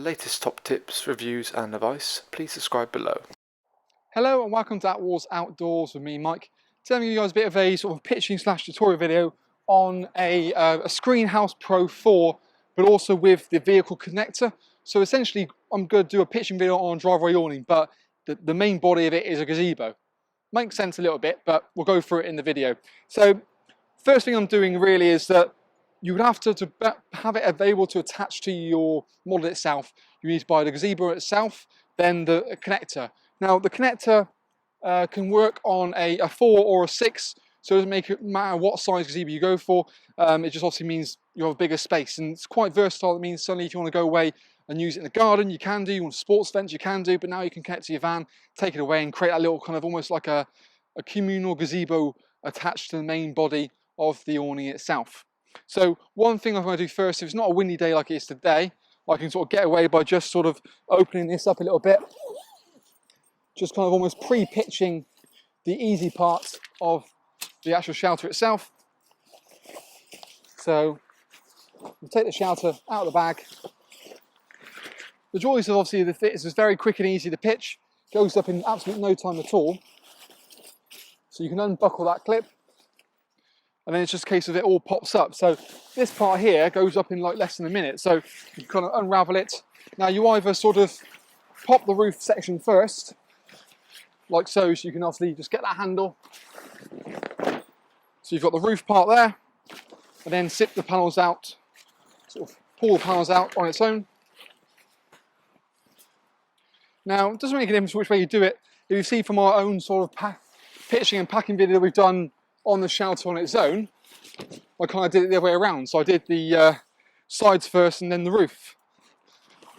the latest top tips, reviews and advice, please subscribe below. Hello and welcome to At Wars Outdoors with me, Mike. Today I'm giving you guys a bit of a sort of pitching / tutorial video on a Screenhouse Pro 4, but also with the vehicle connector. So essentially I'm going to do a pitching video on Driveaway Awning, but the main body of it is a gazebo. Makes sense a little bit, but we'll go through it in the video. So first thing I'm doing really is that you would have to have it available to attach to your model itself. You need to buy the gazebo itself, then the connector. Now the connector can work on a 4 or a 6, so it doesn't matter what size gazebo you go for. It just obviously means you have a bigger space, and it's quite versatile. It means suddenly if you want to go away and use it in the garden, you can do. You want sports events, you can do, but now you can connect to your van, take it away and create a little kind of almost like a communal gazebo attached to the main body of the awning itself. So one thing I'm going to do first, if it's not a windy day like it is today, I can sort of get away by just sort of opening this up a little bit, just kind of almost pre-pitching the easy parts of the actual shelter itself. So we'll take the shelter out of the bag. The joys of obviously the fit is it's very quick and easy to pitch, goes up in absolutely no time at all. So you can unbuckle that clip, and then it's just a case of it all pops up. So this part here goes up in like less than a minute. So you kind of unravel it. Now you either sort of pop the roof section first, like so you can obviously just get that handle. So you've got the roof part there, and then zip the panels out, sort of pull the panels out on its own. Now it doesn't really make a difference which way you do it. If you see from our own sort of pitching and packing video we've done on the shelter on its own, I kind of did it the other way around. So I did the sides first and then the roof.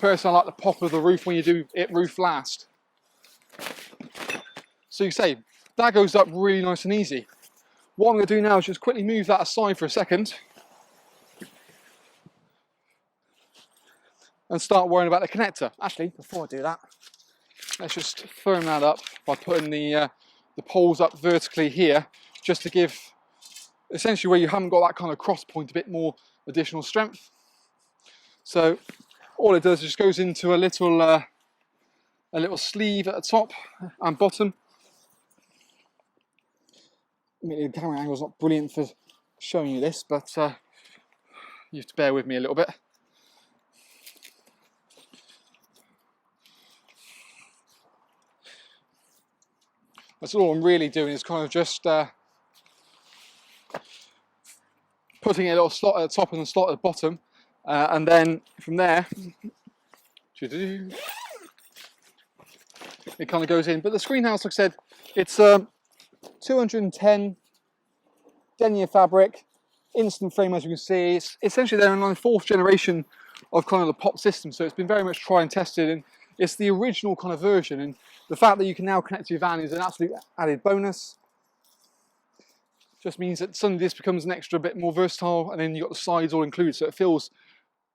Personally, I like the pop of the roof when you do it roof last. So you say, that goes up really nice and easy. What I'm going to do now is just quickly move that aside for a second and start worrying about the connector. Actually, before I do that, let's just firm that up by putting the poles up vertically here, just to give essentially where you haven't got that kind of cross point a bit more additional strength. So all it does is just goes into a little sleeve at the top and bottom. I mean, the camera angle is not brilliant for showing you this, but you have to bear with me a little bit. That's all I'm really doing is kind of just putting a little slot at the top and a slot at the bottom, and then from there it kind of goes in. But the Screenhouse, like I said, it's 210 denier fabric, instant frame, as you can see. It's essentially they're in the 4th generation of kind of the pop system, so it's been very much tried and tested, and it's the original kind of version. And the fact that you can now connect to your van is an absolute added bonus. Just means that suddenly this becomes an extra bit more versatile, and then you've got the sides all included, so it feels,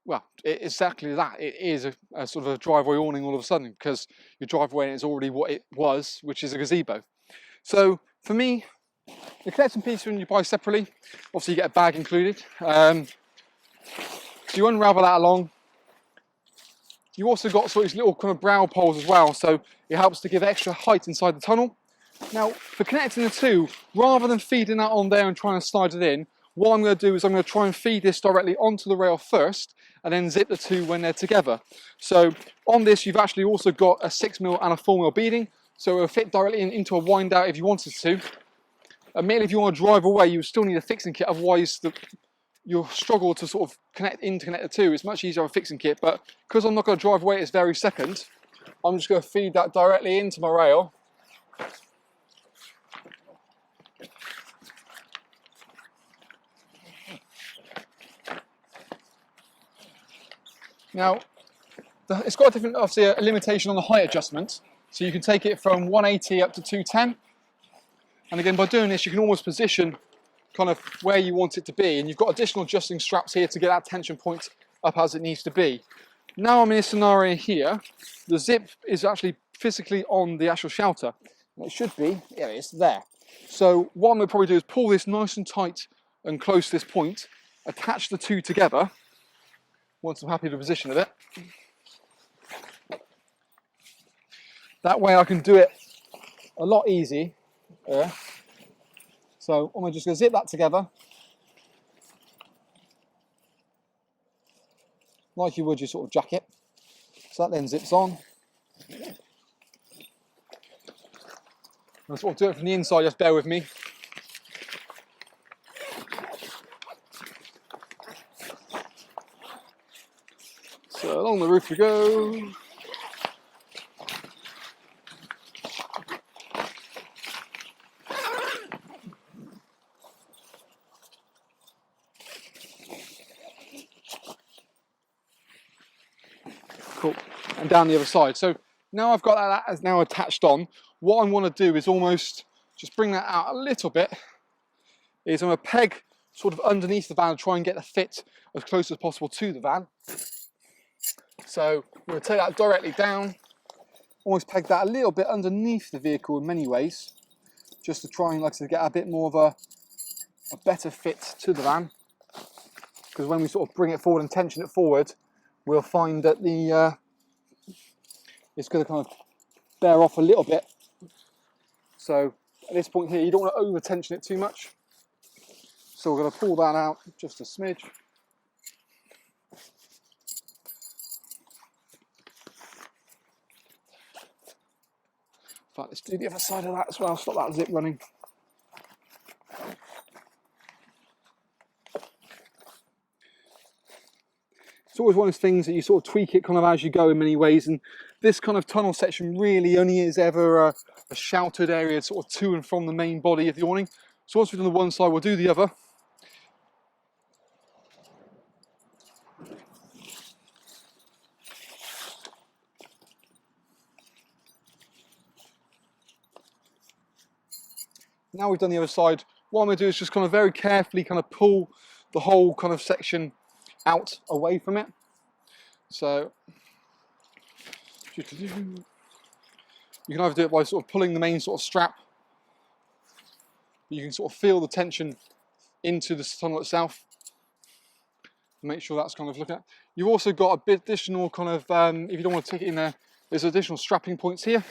well, exactly that. It is a sort of a driveway awning all of a sudden, because your driveway is already what it was, which is a gazebo. So for me, the connecting piece when you buy separately, obviously you get a bag included. So you unravel that along. You also got sort of these little kind of brow poles as well, so it helps to give extra height inside the tunnel. Now, for connecting the two, rather than feeding that on there and trying to slide it in, what I'm going to do is I'm going to try and feed this directly onto the rail first, and then zip the two when they're together. So on this, you've actually also got a 6mm and a 4mm beading, so it'll fit directly into a wind out if you wanted to. Admittedly, if you want to drive away, you still need a fixing kit, otherwise you'll struggle to sort of connect the two. It's much easier with a fixing kit, but because I'm not going to drive away this very second, I'm just going to feed that directly into my rail. Now, it's got a different, obviously, a limitation on the height adjustment, so you can take it from 180 up to 210. And again, by doing this, you can almost position kind of where you want it to be, and you've got additional adjusting straps here to get that tension point up as it needs to be. Now I'm in a scenario here, the zip is actually physically on the actual shelter. And it should be, yeah, it's there. So what I'm going to probably do is pull this nice and tight and close to this point, attach the two together, once I'm happy with the position of it. That way I can do it a lot easier. So I'm just going to zip that together like you would your sort of jacket. So that then zips on. I'll sort of do it from the inside, just bear with me. So along the roof we go. Cool. And down the other side. So now I've got that as now attached on. What I want to do is almost just bring that out a little bit. Is I'm going to peg sort of underneath the van and try and get the fit as close as possible to the van. So I'm going to take that directly down, almost peg that a little bit underneath the vehicle in many ways, just to try and, like I said, get a bit more of a better fit to the van. Because when we sort of bring it forward and tension it forward, we'll find that it's going to kind of bear off a little bit. So at this point here, you don't want to over tension it too much. So we're going to pull that out just a smidge. In fact, let's do the other side of that as well, stop that zip running. It's always one of those things that you sort of tweak it kind of as you go in many ways, and this kind of tunnel section really only is ever a sheltered area sort of to and from the main body of the awning. So once we've done the one side, we'll do the other. Now we've done the other side, what I'm going to do is just kind of very carefully kind of pull the whole kind of section out away from it. So you can either do it by sort of pulling the main sort of strap. You can sort of feel the tension into the tunnel itself. Make sure that's kind of looking at. You've also got a bit additional kind of, if you don't want to take it in there, there's additional strapping points here.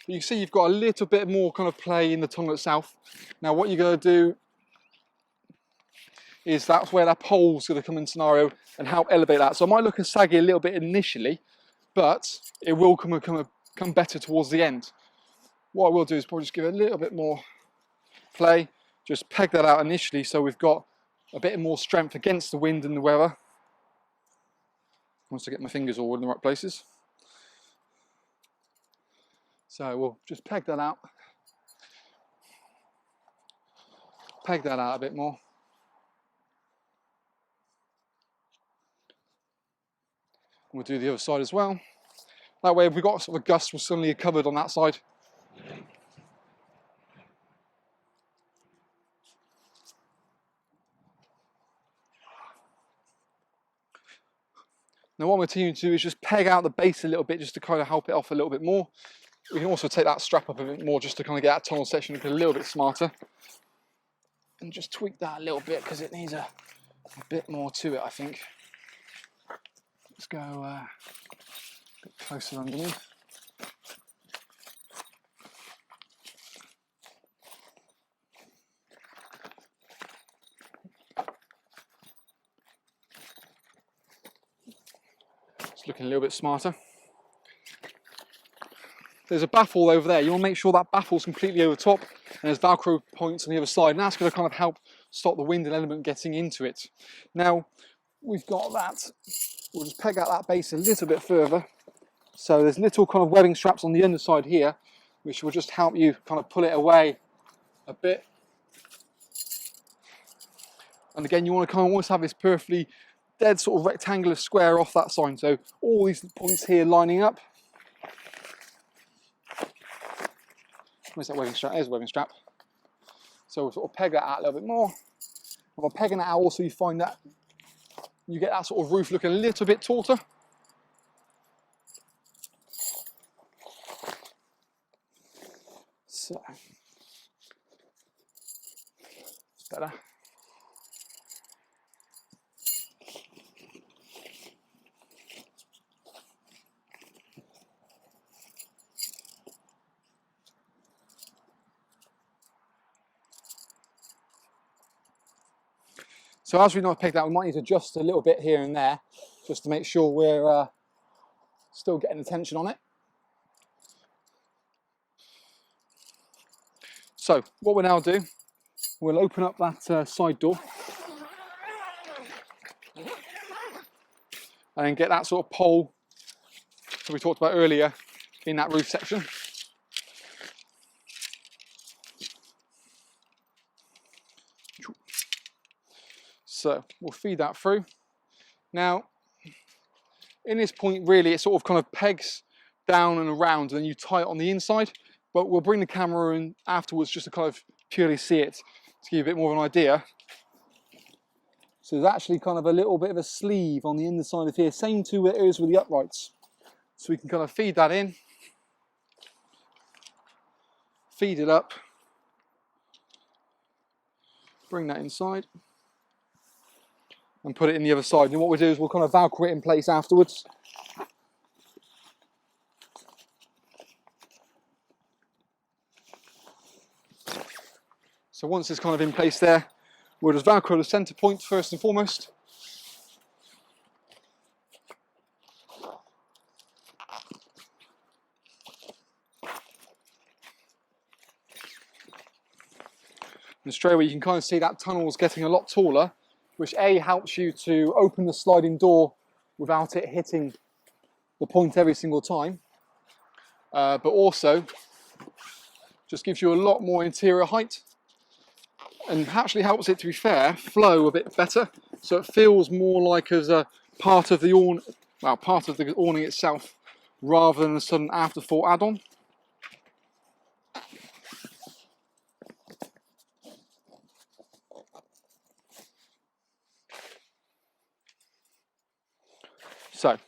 You see you've got a little bit more kind of play in the tunnel itself. Now what you're going to do is that's where that pole's going to come in scenario and help elevate that. So it might look as saggy a little bit initially, but it will come better towards the end. What I will do is probably just give it a little bit more play, just peg that out initially so we've got a bit more strength against the wind and the weather. Once I get my fingers all in the right places. So we'll just peg that out. Peg that out a bit more. We'll do the other side as well. That way if we've got sort of a gust, we're suddenly covered on that side. Now what I'm continuing to do is just peg out the base a little bit just to kind of help it off a little bit more. We can also take that strap up a bit more just to kind of get that tunnel section looking a little bit smarter. And just tweak that a little bit because it needs a bit more to it, I think. Let's go a bit closer underneath. It's looking a little bit smarter. There's a baffle over there. You want to make sure that baffle's completely over top and there's Velcro points on the other side, and that's going to kind of help stop the wind and element getting into it. Now we've got that, we'll just peg out that base a little bit further. So there's little kind of webbing straps on the underside here which will just help you kind of pull it away a bit. And again, you want to kind of always have this perfectly dead sort of rectangular square off that side, so all these points here lining up. Where's that webbing strap? There's a webbing strap. So we'll sort of peg that out a little bit more. And by pegging that out also you find that you get that sort of roof looking a little bit tauter. So, it's better. So as we've not pegged that, we might need to adjust a little bit here and there, just to make sure we're still getting the tension on it. So what we'll now do, we'll open up that side door and then get that sort of pole that we talked about earlier in that roof section. So we'll feed that through. Now, in this point, really, it sort of kind of pegs down and around, and then you tie it on the inside. But we'll bring the camera in afterwards just to kind of purely see it, to give you a bit more of an idea. So there's actually kind of a little bit of a sleeve on the inside of here, same to it is with the uprights. So we can kind of feed that in, feed it up, bring that inside, and put it in the other side. And what we'll do is we'll kind of Velcro it in place afterwards. So once it's kind of in place there, we'll just Velcro the centre point first and foremost. And straight away you can kind of see that tunnel is getting a lot taller, which A, helps you to open the sliding door without it hitting the point every single time, but also just gives you a lot more interior height, and actually helps it, to be fair, flow a bit better, so it feels more like as a part of the awning itself, rather than a sudden afterthought add-on. So,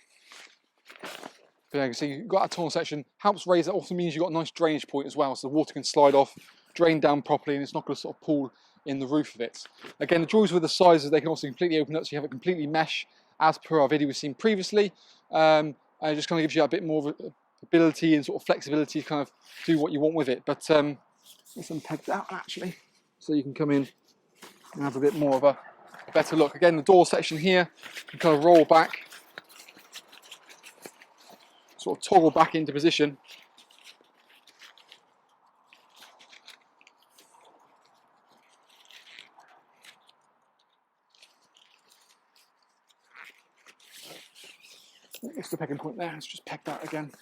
you can see you've got a tunnel section, helps raise it, also means you've got a nice drainage point as well, so the water can slide off, drain down properly, and it's not going to sort of pool in the roof of it. Again, the drawers with the sizes, they can also completely open up, so you have it completely mesh, as per our video we've seen previously, and it just kind of gives you a bit more ability and sort of flexibility to kind of do what you want with it. But let's unpeg that actually, so you can come in and have a bit more of a better look. Again, the door section here can kind of roll back, sort of toggle back into position. It's the pegging point there, let's just peg that again.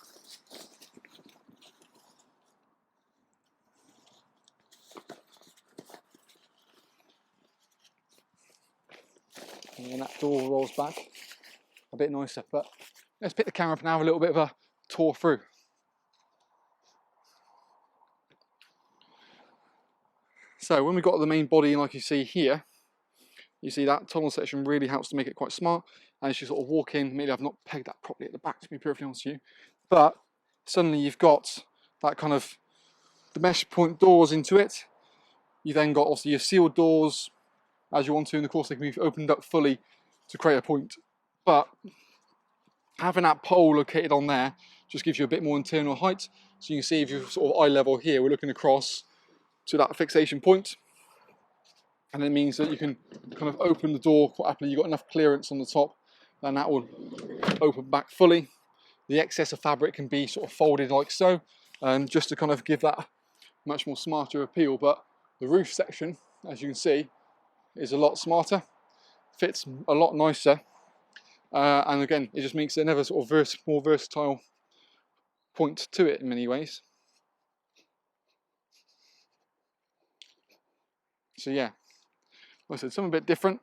And then that door rolls back a bit nicer, but let's pick the camera up and have a little bit of a tour through. So when we've got the main body, like you see here, you see that tunnel section really helps to make it quite smart. And as you sort of walk in, maybe I've not pegged that properly at the back, to be perfectly honest with you, but suddenly you've got that kind of the mesh point doors into it. You then got also your sealed doors as you want to, and of course they can be opened up fully to create a point. But having that pole located on there just gives you a bit more internal height. So you can see if you're sort of eye level here, we're looking across to that fixation point. And it means that you can kind of open the door quite happily. You've got enough clearance on the top, and that will open back fully. The excess of fabric can be sort of folded like so, just to kind of give that much more smarter appeal. But the roof section, as you can see, is a lot smarter, fits a lot nicer, and again, it just makes it another sort of more versatile point to it in many ways. So yeah, like I said, something a bit different,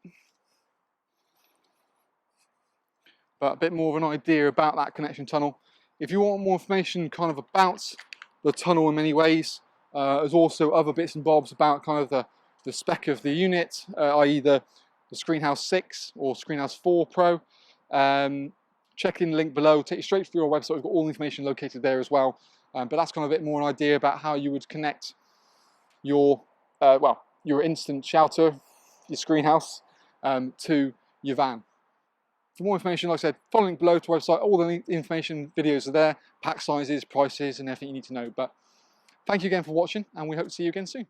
but a bit more of an idea about that connection tunnel. If you want more information kind of about the tunnel in many ways, there's also other bits and bobs about kind of the spec of the unit, i.e. the Screenhouse 6 or Screenhouse 4 Pro. Check in the link below, take you straight through our website. We've got all the information located there as well. But that's kind of a bit more an idea about how you would connect your, your instant shelter, your Screenhouse, to your van. For more information, like I said, follow the link below to our website. All the information videos are there, pack sizes, prices, and everything you need to know. But thank you again for watching, and we hope to see you again soon.